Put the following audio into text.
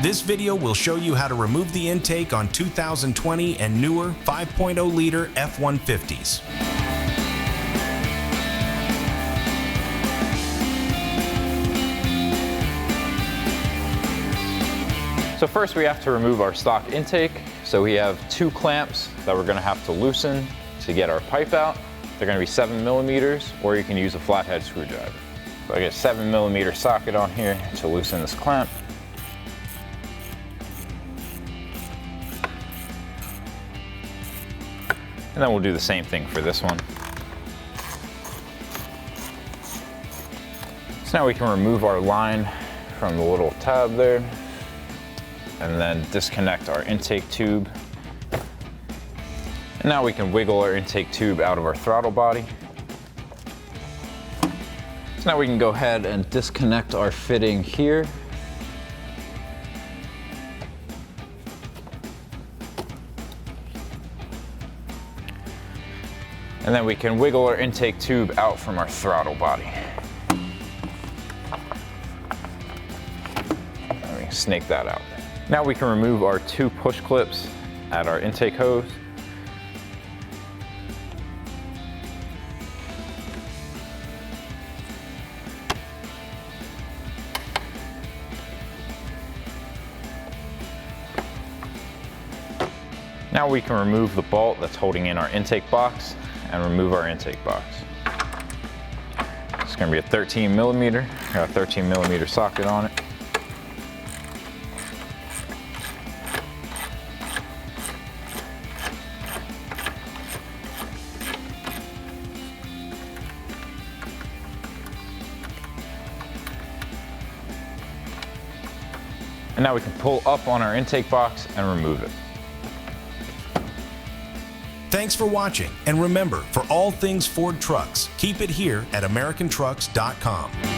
This video will show you how to remove the intake on 2020 and newer 5.0 liter F-150s. So first we have to remove our stock intake. So we have two clamps that we're gonna have to loosen to get our pipe out. They're gonna be 7mm, or you can use a flathead screwdriver. So I get a 7mm socket on here to loosen this clamp. And then we'll do the same thing for this one. So now we can remove our line from the little tab there, and then disconnect our intake tube. And now we can wiggle our intake tube out of our throttle body. So now we can go ahead and disconnect our fitting here. And then we can wiggle our intake tube out from our throttle body. And we can snake that out. Now we can remove our two push clips at our intake hose. Now we can remove the bolt that's holding in our intake box and remove our intake box. It's gonna be a 13mm, got a 13mm socket on it. And now we can pull up on our intake box and remove it. Thanks for watching, and remember, for all things Ford trucks, keep it here at AmericanTrucks.com.